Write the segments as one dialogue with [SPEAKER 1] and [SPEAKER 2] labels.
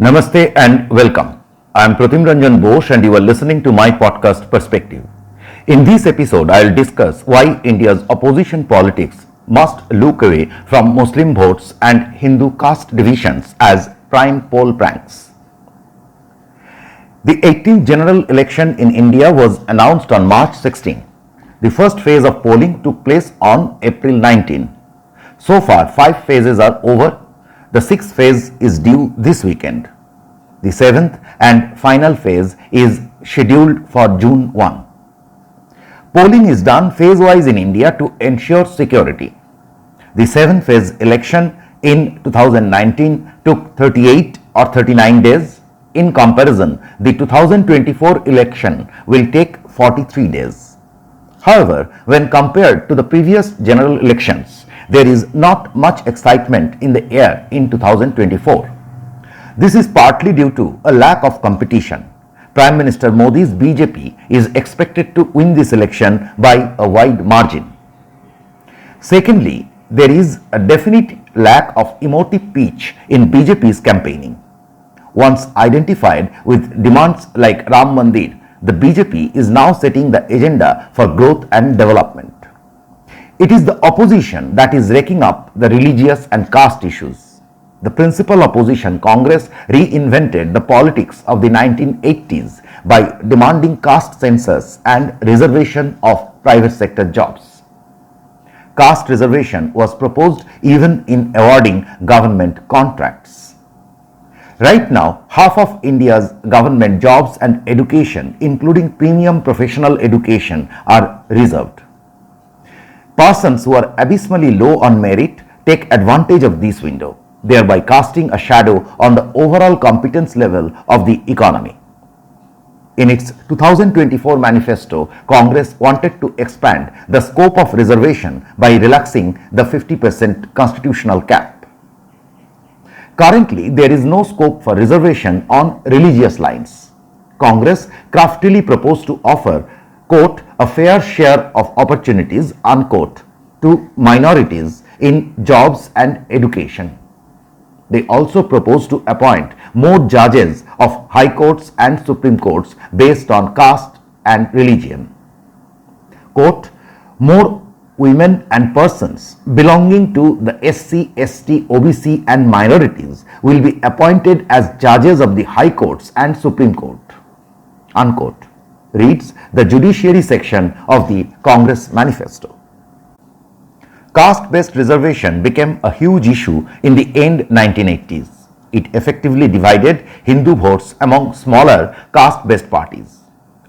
[SPEAKER 1] Namaste and welcome. I am Pratim Ranjan Bose and you are listening to my podcast Perspective. In this episode, I will discuss why India's opposition politics must look away from Muslim votes and Hindu caste divisions as prime poll pranks. The 18th general election in India was announced on March 16. The first phase of polling took place on April 19. So far, 5 phases are over. The 6th phase is due this weekend. The 7th and final phase is scheduled for June 1. Polling is done phase-wise in India to ensure security. The 7th phase election in 2019 took 38 or 39 days. In comparison, the 2024 election will take 43 days. However, when compared to the previous general elections, there is not much excitement in the air in 2024. This is partly due to a lack of competition. Prime Minister Modi's BJP is expected to win this election by a wide margin. Secondly, there is a definite lack of emotive pitch in BJP's campaigning. Once identified with demands like Ram Mandir, the BJP is now setting the agenda for growth and development. It is the opposition that is raking up the religious and caste issues. The principal opposition, Congress, reinvented the politics of the 1980s by demanding caste census and reservation of private sector jobs. Caste reservation was proposed even in awarding government contracts. Right now, half of India's government jobs and education, including premium professional education, are reserved. Persons who are abysmally low on merit take advantage of this window, thereby casting a shadow on the overall competence level of the economy. In its 2024 manifesto, Congress wanted to expand the scope of reservation by relaxing the 50% constitutional cap. Currently, there is no scope for reservation on religious lines. Congress craftily proposed to offer, quote, a fair share of opportunities, unquote, to minorities in jobs and education. They also propose to appoint more judges of high courts and supreme courts based on caste and religion. Quote, more women and persons belonging to the SC, ST, OBC and minorities will be appointed as judges of the high courts and supreme court, unquote, reads the judiciary section of the Congress manifesto. Caste-based reservation became a huge issue in the end 1980s. It effectively divided Hindu votes among smaller caste-based parties,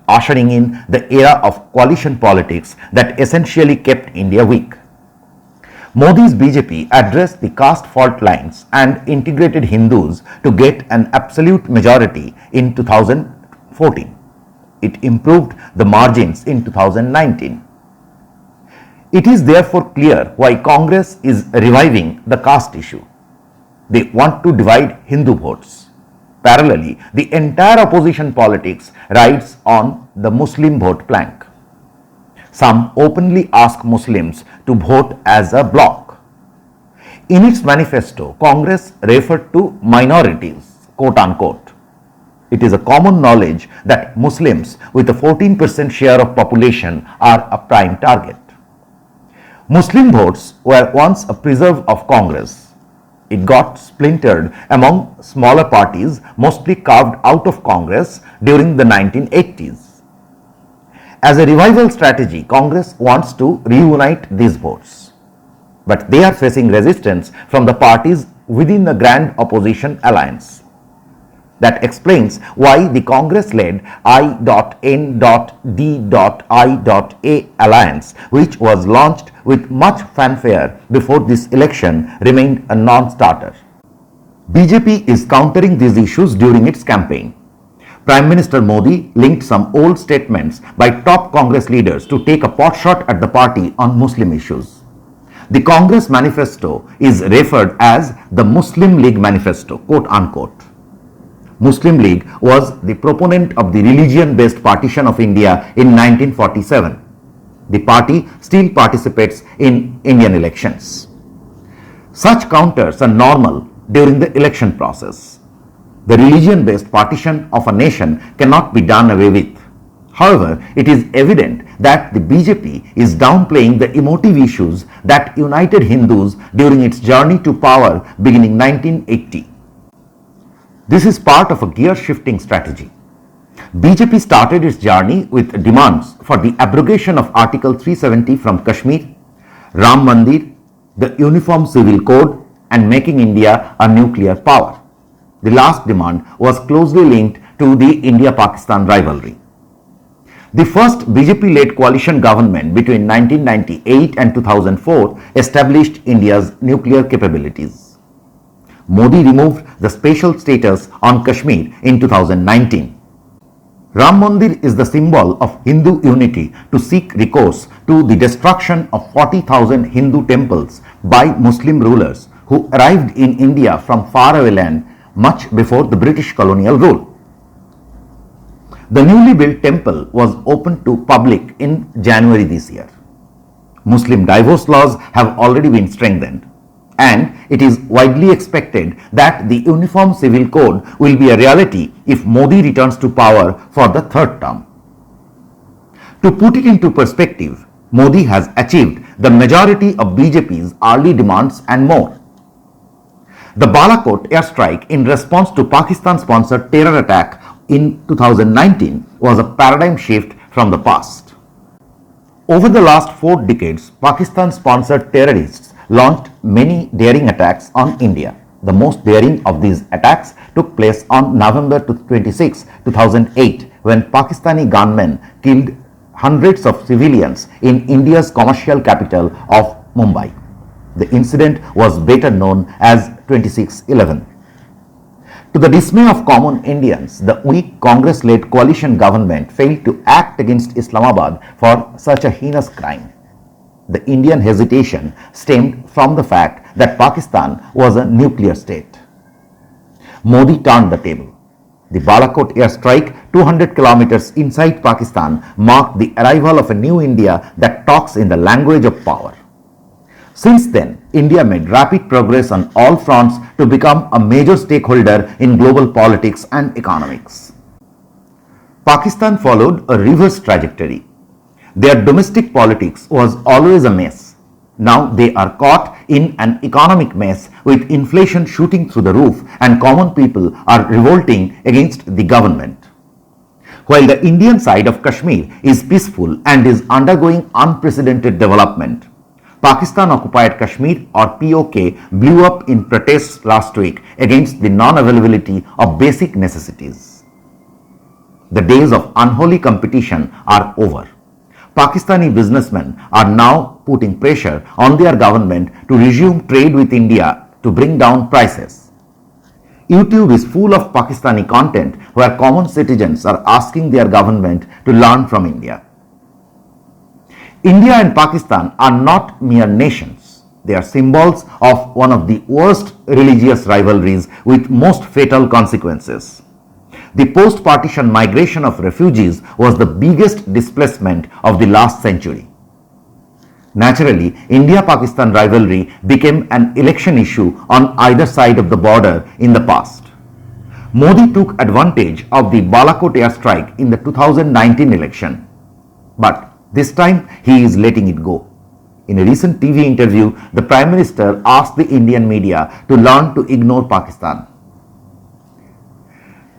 [SPEAKER 1] ushering in the era of coalition politics that essentially kept India weak. Modi's BJP addressed the caste fault lines and integrated Hindus to get an absolute majority in 2014. It improved the margins in 2019. It is therefore clear why Congress is reviving the caste issue. They want to divide Hindu votes. Parallelly, the entire opposition politics rides on the Muslim vote plank. Some openly ask Muslims to vote as a bloc. In its manifesto, Congress referred to minorities, quote unquote. It is a common knowledge that Muslims with a 14% share of population are a prime target. Muslim votes were once a preserve of Congress. It got splintered among smaller parties, mostly carved out of Congress during the 1980s. As a revival strategy, Congress wants to reunite these votes. But they are facing resistance from the parties within the Grand Opposition Alliance. That explains why the Congress-led I.N.D.I.A alliance, which was launched with much fanfare before this election, remained a non-starter. BJP is countering these issues during its campaign. Prime Minister Modi linked some old statements by top Congress leaders to take a potshot at the party on Muslim issues. The Congress manifesto is referred as the Muslim League Manifesto, quote unquote. Muslim League was the proponent of the religion-based partition of India in 1947. The party still participates in Indian elections. Such counters are normal during the election process. The religion-based partition of a nation cannot be done away with. However, it is evident that the BJP is downplaying the emotive issues that united Hindus during its journey to power beginning 1980. This is part of a gear-shifting strategy. BJP started its journey with demands for the abrogation of Article 370 from Kashmir, Ram Mandir, the Uniform Civil Code, and making India a nuclear power. The last demand was closely linked to the India-Pakistan rivalry. The first BJP-led coalition government between 1998 and 2004 established India's nuclear capabilities. Modi removed the special status on Kashmir in 2019. Ram Mandir is the symbol of Hindu unity to seek recourse to the destruction of 40,000 Hindu temples by Muslim rulers who arrived in India from faraway land much before the British colonial rule. The newly built temple was opened to public in January this year. Muslim divorce laws have already been strengthened, and it is widely expected that the Uniform Civil Code will be a reality if Modi returns to power for the third term. To put it into perspective, Modi has achieved the majority of BJP's early demands and more. The Balakot airstrike in response to Pakistan-sponsored terror attack in 2019 was a paradigm shift from the past. Over the last 4 decades, Pakistan-sponsored terrorists launched many daring attacks on India. The most daring of these attacks took place on November 26, 2008, when Pakistani gunmen killed hundreds of civilians in India's commercial capital of Mumbai. The incident was better known as 26/11. To the dismay of common Indians, the weak Congress-led coalition government failed to act against Islamabad for such a heinous crime. The Indian hesitation stemmed from the fact that Pakistan was a nuclear state. Modi turned the table. The Balakot airstrike 200 kilometers inside Pakistan marked the arrival of a new India that talks in the language of power. Since then, India made rapid progress on all fronts to become a major stakeholder in global politics and economics. Pakistan followed a reverse trajectory. Their domestic politics was always a mess. Now they are caught in an economic mess with inflation shooting through the roof and common people are revolting against the government. While the Indian side of Kashmir is peaceful and is undergoing unprecedented development, Pakistan-occupied Kashmir or POK blew up in protests last week against the non-availability of basic necessities. The days of unholy competition are over. Pakistani businessmen are now putting pressure on their government to resume trade with India to bring down prices. YouTube is full of Pakistani content where common citizens are asking their government to learn from India. India and Pakistan are not mere nations. They are symbols of one of the worst religious rivalries with most fatal consequences. The post-partition migration of refugees was the biggest displacement of the last century. Naturally, India-Pakistan rivalry became an election issue on either side of the border in the past. Modi took advantage of the Balakot airstrike in the 2019 election, but this time he is letting it go. In a recent TV interview, the Prime Minister asked the Indian media to learn to ignore Pakistan.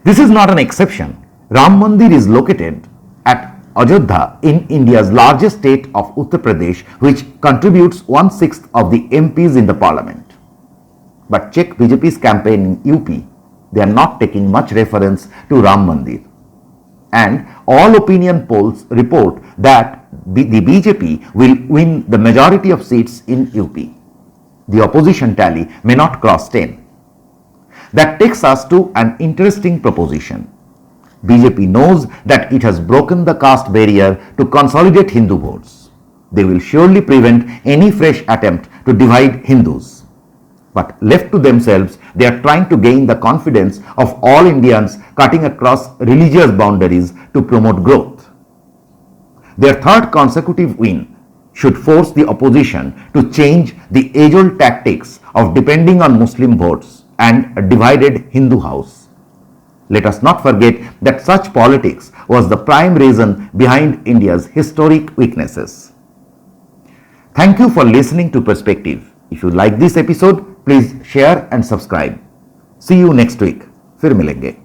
[SPEAKER 1] This is not an exception. Ram Mandir is located at Ajodhya in India's largest state of Uttar Pradesh, which contributes 1/6 of the MPs in the parliament. But check BJP's campaign in UP. They are not taking much reference to Ram Mandir. And all opinion polls report that the BJP will win the majority of seats in UP. The opposition tally may not cross 10. That takes us to an interesting proposition. BJP knows that it has broken the caste barrier to consolidate Hindu votes. They will surely prevent any fresh attempt to divide Hindus. But left to themselves, they are trying to gain the confidence of all Indians cutting across religious boundaries to promote growth. Their third consecutive win should force the opposition to change the age-old tactics of depending on Muslim votes and a divided Hindu house. Let us not forget that such politics was the prime reason behind India's historic weaknesses. Thank you for listening to Perspective. If you like this episode, please share and subscribe. See you next week. फिर मिलेंगे.